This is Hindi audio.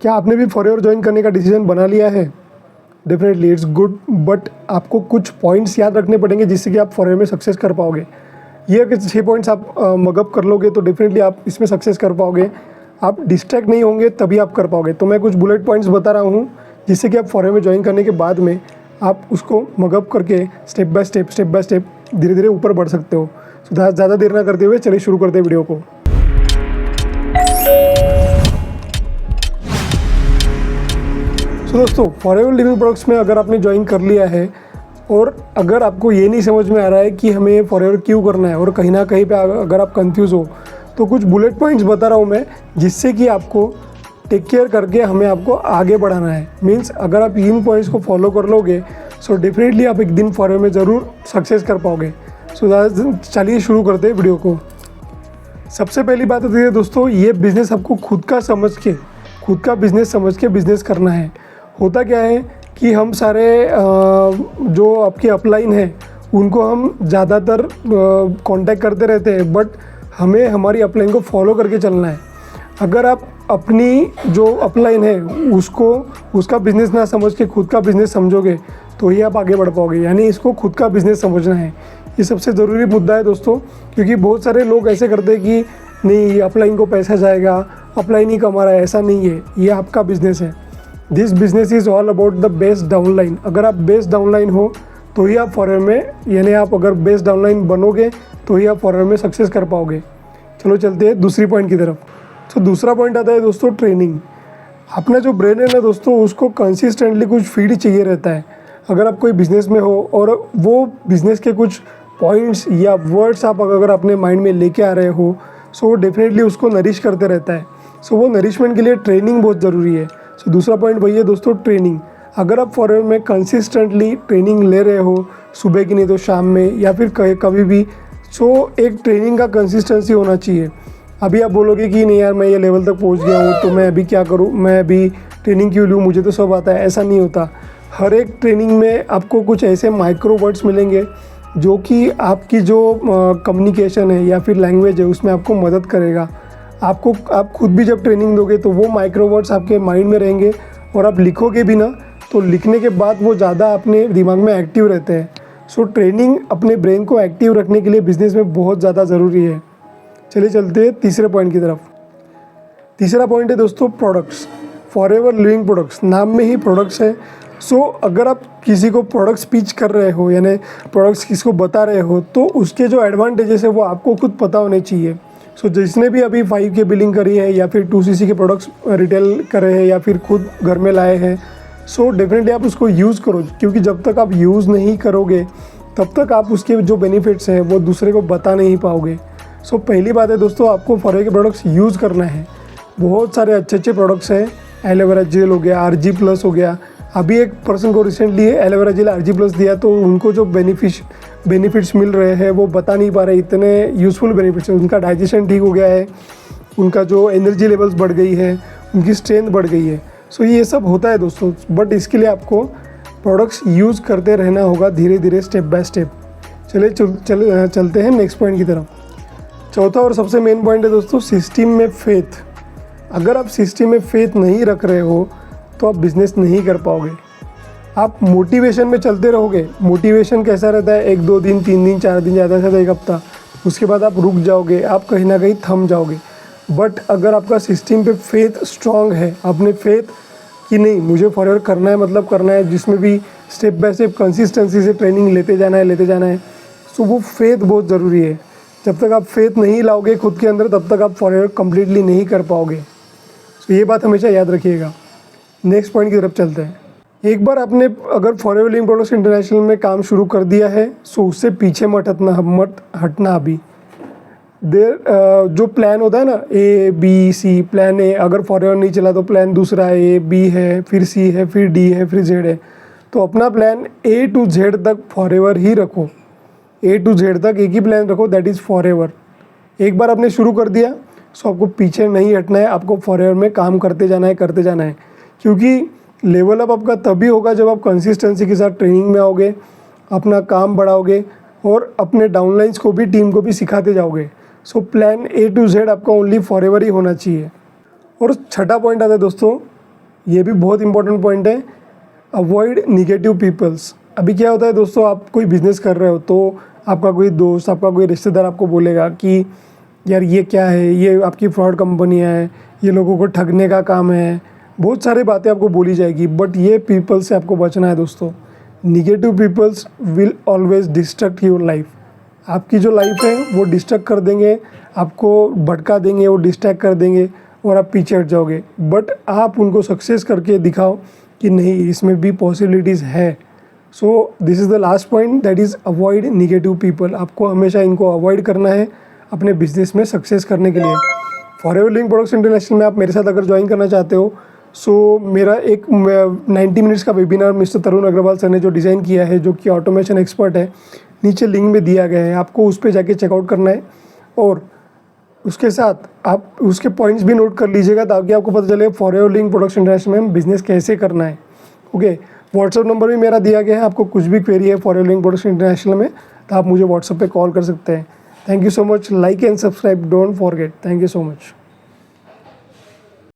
क्या आपने भी फॉरएवर ज्वाइन करने का डिसीजन बना लिया है? डेफिनेटली इट्स गुड, बट आपको कुछ पॉइंट्स याद रखने पड़ेंगे जिससे कि आप फॉरएवर में सक्सेस कर पाओगे। ये अगर 6 पॉइंट्स आप मगअप कर लोगे तो डेफिनेटली आप इसमें सक्सेस कर पाओगे। आप डिस्ट्रैक्ट नहीं होंगे तभी आप कर पाओगे। तो मैं कुछ बुलेट पॉइंट्स बता रहा हूँ जिससे कि आप फॉरएवर में ज्वाइन करने के बाद में आप उसको मगअप करके स्टेप बाय स्टेप धीरे धीरे ऊपर बढ़ सकते हो। सो ज़्यादा देर ना करते हुए चलिए शुरू करते हैं वीडियो को। सो दोस्तों, फॉरएवर लिविंग प्रोडक्ट्स में अगर आपने ज्वाइन कर लिया है और अगर आपको ये नहीं समझ में आ रहा है कि हमें फॉरएवर क्यों करना है और कहीं ना कहीं पे अगर आप कंफ्यूज हो, तो कुछ बुलेट पॉइंट्स बता रहा हूँ मैं जिससे कि आपको टेक केयर करके हमें आपको आगे बढ़ाना है। मीन्स अगर आप इन पॉइंट्स को फॉलो कर लोगे सो डेफिनेटली आप एक दिन फॉरएवर में ज़रूर सक्सेस कर पाओगे। सो चलिए शुरू करते हैं वीडियो को। सबसे पहली बात होती है दोस्तों, ये बिज़नेस आपको खुद का बिज़नेस समझ के बिज़नेस करना है। होता क्या है कि हम सारे जो आपके अपलाइन हैं उनको हम ज़्यादातर कांटेक्ट करते रहते हैं, बट हमें हमारी अपलाइन को फॉलो करके चलना है। अगर आप अपनी जो अपलाइन है उसका बिज़नेस ना समझ के खुद का बिज़नेस समझोगे तो ही आप आगे बढ़ पाओगे। यानी इसको खुद का बिज़नेस समझना है। ये सबसे ज़रूरी मुद्दा है दोस्तों, क्योंकि बहुत सारे लोग ऐसे करते हैं कि नहीं अपलाइन को पैसा जाएगा, अपलाइन ही कमा रहा है। ऐसा नहीं है, ये आपका बिज़नेस है। This business is all about the best downline. अगर आप बेस्ट डाउनलाइन हो तो ही आप फॉरएवर में, यानी आप अगर बेस्ट डाउनलाइन बनोगे तो ही आप फॉरएवर में सक्सेस कर पाओगे। चलो चलते हैं दूसरी पॉइंट की तरफ। तो दूसरा पॉइंट आता है दोस्तों ट्रेनिंग। अपना जो ब्रेन है ना दोस्तों, उसको कंसिस्टेंटली कुछ फीड चाहिए रहता है। अगर आप कोई बिज़नेस में हो और वो बिज़नेस के कुछ पॉइंट्स या वर्ड्स आप अगर अपने माइंड में लेके आ रहे हो, सो वो डेफिनेटली उसको नरिश करते रहता है। सो वो नरिशमेंट के लिए ट्रेनिंग बहुत ज़रूरी है। सो दूसरा पॉइंट वही है दोस्तों, ट्रेनिंग। अगर आप फॉरएवर में कंसिस्टेंटली ट्रेनिंग ले रहे हो, सुबह की नहीं तो शाम में या फिर कभी भी, सो एक ट्रेनिंग का कंसिस्टेंसी होना चाहिए। अभी आप बोलोगे कि नहीं यार मैं ये लेवल तक पहुंच गया हूँ तो मैं अभी क्या करूँ, मैं अभी ट्रेनिंग क्यों लूँ, मुझे तो सब आता है। ऐसा नहीं होता। हर एक ट्रेनिंग में आपको कुछ ऐसे माइक्रो वर्ड्स मिलेंगे जो कि आपकी जो कम्युनिकेशन है या फिर लैंग्वेज है उसमें आपको मदद करेगा। आप खुद भी जब ट्रेनिंग दोगे तो वो माइक्रो वर्ड्स आपके माइंड में रहेंगे और आप लिखोगे भी ना तो लिखने के बाद वो ज़्यादा अपने दिमाग में एक्टिव रहते हैं। सो ट्रेनिंग अपने ब्रेन को एक्टिव रखने के लिए बिज़नेस में बहुत ज़्यादा ज़रूरी है। चलिए चलते हैं तीसरे पॉइंट की तरफ। तीसरा पॉइंट है दोस्तों प्रोडक्ट्स। फॉरएवर लिविंग प्रोडक्ट्स, नाम में ही प्रोडक्ट्स है। सो अगर आप किसी को प्रोडक्ट्स पिच कर रहे हो, यानी प्रोडक्ट्स किसको बता रहे हो, तो उसके जो एडवांटेजेस है वो आपको खुद पता होने चाहिए। सो जिसने भी अभी 5K बिलिंग करी है या फिर 2cc के प्रोडक्ट्स रिटेल करे हैं या फिर खुद घर में लाए हैं, सो डेफिनेटली आप उसको यूज़ करो, क्योंकि जब तक आप यूज़ नहीं करोगे तब तक आप उसके जो बेनिफिट्स हैं वो दूसरे को बता नहीं पाओगे। सो पहली बात है दोस्तों, आपको फॉरएवर के प्रोडक्ट्स यूज़ करना है। बहुत सारे अच्छे प्रोडक्ट्स हैं। एलोवेरा जेल हो गया, RG+ हो गया। अभी एक पर्सन को रिसेंटली एलोवेरा जेल RG+ दिया तो उनको जो बेनिफिट्स मिल रहे हैं वो बता नहीं पा रहे, इतने यूज़फुल बेनिफिट्स हैं। उनका डाइजेशन ठीक हो गया है, उनका जो एनर्जी लेवल्स बढ़ गई है, उनकी स्ट्रेंथ बढ़ गई है। सो ये सब होता है दोस्तों, बट इसके लिए आपको प्रोडक्ट्स यूज़ करते रहना होगा धीरे धीरे, स्टेप बाय स्टेप। चलिए चलते हैं नेक्स्ट पॉइंट की तरफ। चौथा और सबसे मेन पॉइंट है दोस्तों सिस्टम में फेथ। अगर आप सिस्टम में फेथ नहीं रख रहे हो तो आप बिज़नेस नहीं कर पाओगे। आप मोटिवेशन में चलते रहोगे। मोटिवेशन कैसा रहता है, 1-2 दिन, 3 दिन, 4 दिन, ज़्यादा से ज़्यादा 1 हफ्ता, उसके बाद आप रुक जाओगे, आप कहीं ना कहीं थम जाओगे। बट अगर आपका सिस्टम पे फेथ स्ट्रांग है, आपने फेथ कि नहीं मुझे फॉरएवर करना है, मतलब करना है, जिसमें भी स्टेप बाय स्टेप कंसिस्टेंसी से ट्रेनिंग लेते जाना है, सो वो फेथ बहुत ज़रूरी है। जब तक आप फेथ नहीं लाओगे खुद के अंदर तब तक आप फॉरएवर कम्प्लीटली नहीं कर पाओगे। सो ये बात हमेशा याद रखिएगा। नेक्स्ट पॉइंट की तरफ चलते हैं। एक बार आपने अगर फॉरएवर लिविंग प्रोडक्ट्स इंटरनेशनल में काम शुरू कर दिया है सो उससे पीछे मत हटना। अभी जो प्लान होता है ना, A, B, C, plan A, अगर फॉरएवर नहीं चला तो प्लान दूसरा A, B है, फिर C है, फिर D है, फिर Z है। तो अपना प्लान A to Z तक फॉरएवर ही रखो। A to Z तक एक ही प्लान रखो, दैट इज़ फॉरएवर। एक बार आपने शुरू कर दिया सो आपको पीछे नहीं हटना है, आपको फॉरएवर में काम करते जाना है, क्योंकि लेवल अप आपका तभी होगा जब आप कंसिस्टेंसी के साथ ट्रेनिंग में आओगे, अपना काम बढ़ाओगे और अपने डाउनलाइंस को भी, टीम को भी सिखाते जाओगे। So plan A to Z आपका ओनली फॉरएवर ही होना चाहिए। और छठा पॉइंट आता है दोस्तों ये भी बहुत इंपॉर्टेंट पॉइंट है। Avoid negative peoples. अभी क्या होता है दोस्तों, आप कोई बिज़नेस कर रहे हो तो आपका कोई दोस्त, आपका कोई रिश्तेदार आपको बोलेगा कि यार ये क्या है, ये आपकी फ्रॉड कंपनियाँ हैं, ये लोगों को ठगने का काम है, बहुत सारी बातें आपको बोली जाएगी। बट ये पीपल से आपको बचना है दोस्तों। Negative peoples will always distract your life. आपकी जो लाइफ है वो डिस्ट्रैक्ट कर देंगे, आपको भटका देंगे, वो डिस्ट्रैक्ट कर देंगे और आप पीछे हट जाओगे। बट आप उनको सक्सेस करके दिखाओ कि नहीं, इसमें भी पॉसिबिलिटीज़ है। So this is the last point, that is avoid negative people. आपको हमेशा इनको अवॉइड करना है अपने बिजनेस में सक्सेस करने के लिए। फॉरएवर लिविंग प्रोडक्ट्स इंटरनेशनल में आप मेरे साथ अगर ज्वाइन करना चाहते हो, सो मेरा एक 90 मिनट्स का वेबिनार मिस्टर तरुण अग्रवाल सर ने जो डिज़ाइन किया है, जो कि ऑटोमेशन एक्सपर्ट है, नीचे लिंक में दिया गया है, आपको उस पर जाके चेकआउट करना है। और उसके साथ आप उसके पॉइंट्स भी नोट कर लीजिएगा ताकि आपको पता चले फॉरएवर लिविंग प्रोडक्ट्स इंटरनेशनल में बिजनेस कैसे करना है। ओके, व्हाट्सअप नंबर भी मेरा दिया गया है। आपको कुछ भी क्वेरी है फॉरएवर लिविंग प्रोडक्ट्स इंटरनेशनल में तो आप मुझे व्हाट्सअप पे कॉल कर सकते हैं। Thank you so much. Like and subscribe, don't forget. Thank you so much.